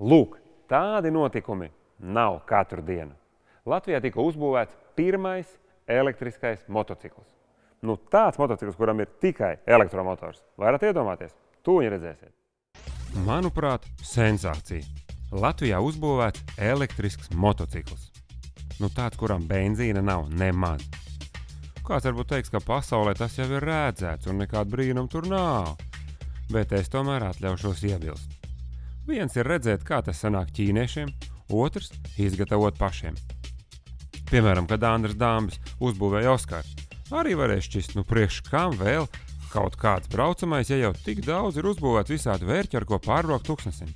Lūk, tādi notikumi nav katru dienu. Latvijā tika uzbūvēts pirmais elektriskais motocikls. Nu, tāds motocikls, kuram ir tikai elektromotors. Varat iedomāties? Tūņi redzēsiet. Manuprāt, sensācija. Latvijā uzbūvēts elektrisks motocikls. Nu, tāds, kuram benzīna nav nemaz. Kāds varbūt teiks, ka pasaulē tas jau ir redzēts un nekāda brīnuma tur nav. Bet es tomēr atļaušos iebilst. Viens ir redzēt, kā tas sanāk ķīniešiem, otrs izgatavot pašiem. Piemēram, kad Andris Dāmbis uzbūvēja Oskaru, arī varēja šķist, nu priekš kam vēl kaut kāds braucamais, ja jau tik daudz ir uzbūvēts visādi vērķi, ar ko pārbraukt tūkstnesim.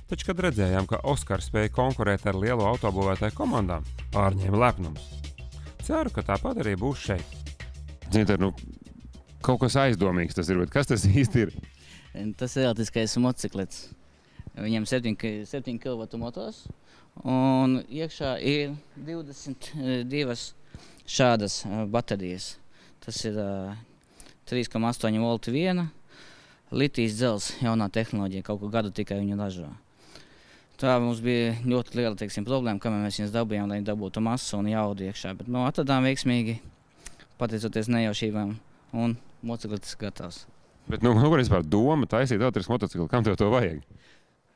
Taču, kad redzējām, ka Oskars spēja konkurēt ar lielo autobūvētāju komandām, pārņēma lepnums. Ceru, ka tāpat arī būs šeit. Ziniet, nu, kaut kas aizdomīgs tas ir, bet kas tas īsti ir? Tas ir elektriskais motociklets. Viņam 7 kW motors, un iekšā ir 22 šādas baterijas. Tas ir 3,8 volti viena, litijas dzels, jaunā tehnoloģija, kaut ko gadu tikai viņu ražo. Tā mums bija ļoti liela, problēma, kamēr mēs viņus dabījām, lai dabūtu masu un jaudu iekšā, bet atradām veiksmīgi, pateicoties nejaušībām, un motocikletis gatavs. Bet kur vispār doma taisīt elektrisku motociklu? Kam tev to vajag?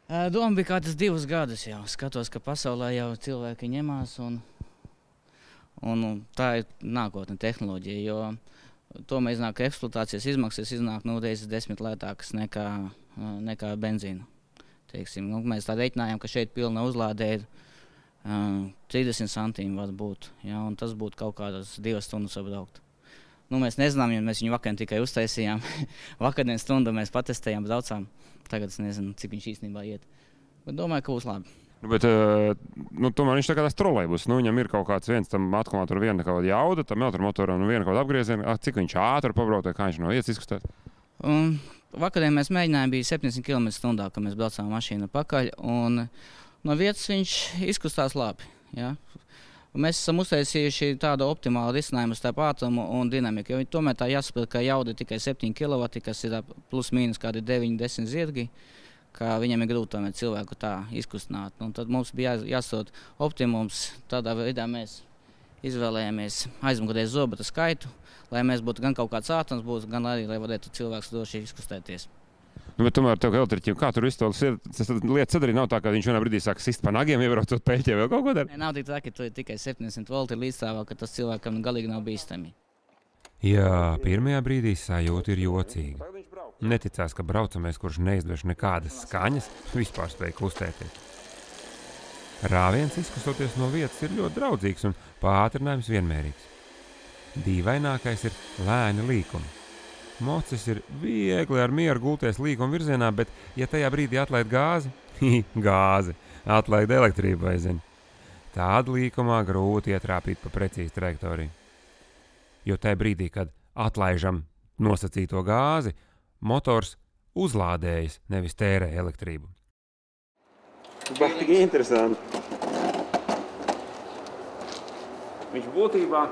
Doma bija kādas 2 gadus jau. Skatos, ka pasaulē jau cilvēki ņemās, un tā ir nākotne tehnoloģija, jo tomēr iznāk eksploatācijas izmaksas iznāk reizes 10 lētākas nekā benzīna. Mēs tā reiķinājām, ka šeit pilna uzlādē ir 30 centīmi var būt, ja, un tas būtu kaut kādas 2 stundas apbraukt. Mēs nezinām, jo mēs viņu vakar tikai uztaisījām. Vakardienas stundu mēs patestējām, braucām. Tagad es nezinu, cik viņš īstenībā iet. Bet domāju, ka būs labi. Bet tomēr viņš tā kā tās trolejbus. Viņam ir kaut kāds viens tam akumulātoru viena kaut kāda jauda, tam elektromotoram viena kaut kāda apgrieziena. Cik viņš ātri pabrautē, kā viņš no vietas izkustās? Vakardien mēs mēģinājām, bija 70 km/h, kad mēs braucām mašīnu pakaļ, un no vietas viņš izkustās labi. Ja? Mēs esam uztaisījuši tādu optimālu risinājumu starp ātrumu un dinamiku, jo tomēr tā jāsaprot, ka jauda ir tikai 7 kW, kas ir plus mīnus kādi 9-10 zirgi, ka viņam ir grūti tomēr cilvēku tā izkustināt. Un tad mums bija jāsot optimums, tādā veidā mēs izvēlējāmies aizmugurēs zobata skaitu, lai mēs būtu gan kaut kāds ātrums būtu, gan arī, lai varētu cilvēks droši izkustēties. Bet tomēr tev kā elektriķim, kā tur viss lietas sadarīt, nav tā, ka viņš vienā brīdī sāk sist pa nagiem, iebraucot peļķē vēl kaut ko dar? Nav tik tā, ka tur ir tikai 70 volti līdzstāvā, ka tas cilvēkam galīgi nav bīstami. Jā, pirmajā brīdī sajūta ir jocīga. Neticās, ka braucamais, kurš neizveš nekādas skaņas, vispār spēja kustēties. Rāviens izkustoties no vietas ir ļoti draudzīgs un pātrinājums vienmērīgs. Dīvainākais ir lēni līkumi. Mocis ir viegli ar mieru gulties līkuma virzienā, bet, ja tajā brīdī atlaid gāzi, atlaid elektrību vai zini. Tāda līkumā grūti ietrāpīt pa precīzu trajektoriju. Jo tajā brīdī, kad atlaižam nosacīto gāzi, motors uzlādējas, nevis tērē elektrību. Baigi interesanti. Viņš būtībā,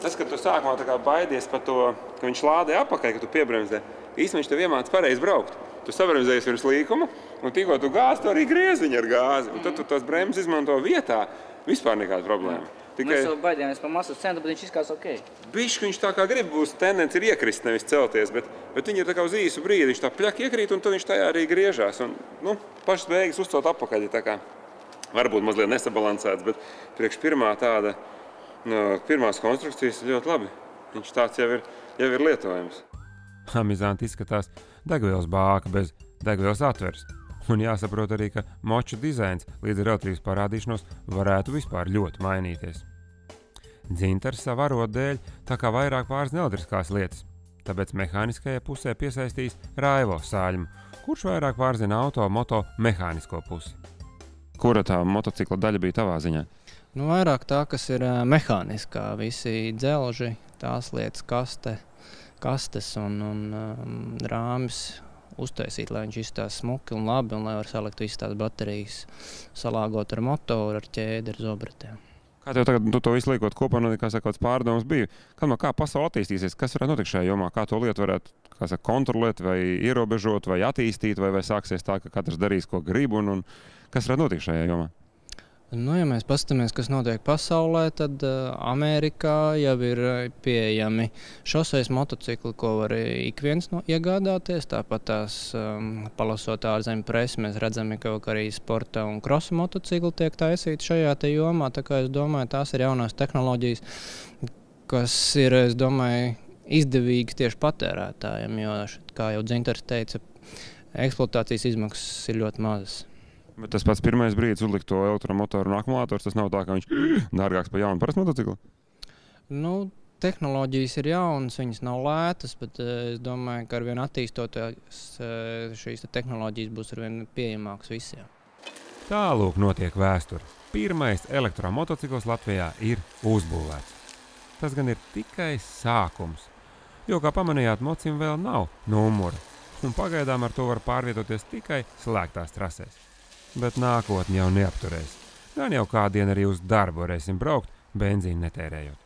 tas, ka tu sākumā tā kā baidies par to, ka viņš lādē apakaļ, ka tu piebremzē, īstenībā viņš tev iemāc pareizi braukt. Tu sabremzējies pirms līkuma, un tikko tu gāzi, tu arī griez viņu ar gāzi. Un tad tu tās bremzes izmanto vietā, vispār nekāda problēma. Mēs jau baidījāmies par masas centru, bet viņš izskās ok. Bišķi viņš tā kā grib, būs tendence ir iekrist, nevis celties, bet viņi ir tā kā uz īsu brīdi, viņš tā pļak iekrīt, un tad viņš tajā arī griežās. Un, pašas beigas uzcelt apakaļ, tā kā varbūt mazliet nesabalansēts, bet priekš pirmās konstrukcijas ļoti labi. Viņš tāds jau ir lietojams. Amizanti izskatās degvielas bāka bez degvielas atvers. Un jāsaprot arī, ka moču dizains līdz ar elektrības parādīšanos varētu vispār ļoti mainīties. Dzintars savu arodu dēļ tā kā vairāk pārzina elektriskās lietas, tāpēc mehāniskajā pusē piesaistīs Raivo Sāļmu, kurš vairāk pārzina moto mehānisko pusi. Kura tā motocikla daļa bija tavā ziņā? Vairāk tā, kas ir mehāniskā, visi dzelži, tās lietas, kastes un rāmis uztaisīt, lai viņš izstās smuki un labi, un lai var salikt visas tās baterijas, salāgot ar motoru, ar ķēdi, ar zobratiem. Kā tev tagad, tu to visu liekot kopā, kā saka, kāds pārdoms bija? Kā pasaule attīstīsies? Kas varētu notikt šajā jomā? Kā to lietu varētu, kā saka, kontrolēt vai ierobežot vai attīstīt, vai sāksies tā, ka katrs darīs, ko grib, un kas varētu notikt šajā jomā? Nu, ja mēs paskatāmies, kas notiek pasaulē, tad Amerikā jau ir pieejami šoseis motocikli, ko var ik viens iegādāties. Tāpat tās palasot ārzemju presi, mēs redzam, ka arī sporta un krosa motocikli tiek taisīti šajā te jomā. Tā kā es domāju, tās ir jaunās tehnoloģijas, kas ir, es domāju, izdevīgas tieši patērētājiem, jo, kā jau Dzintars teica, eksploatācijas izmaksas ir ļoti mazas. Bet tas pats pirmais brīdis uzlikt to elektromotoru un akumulātors, tas nav tā, ka viņš dārgāks par jaunu parastu motociklu? Nu, tehnoloģijas ir jaunas, viņas nav lētas, bet es domāju, ka arvien attīstoties šīs tehnoloģijas būs arvien pieejamākas visiem. Tālūk notiek vēsture. Pirmais elektromotocikls Latvijā ir uzbūvēts. Tas gan ir tikai sākums, jo, kā pamanījāt, mocim vēl nav numura, un pagaidām ar to var pārvietoties tikai slēgtās trasēs. Bet nākotne jau neapturēs. Gan jau kādu dienu arī uz darbu varēsim braukt, benzīnu netērējot.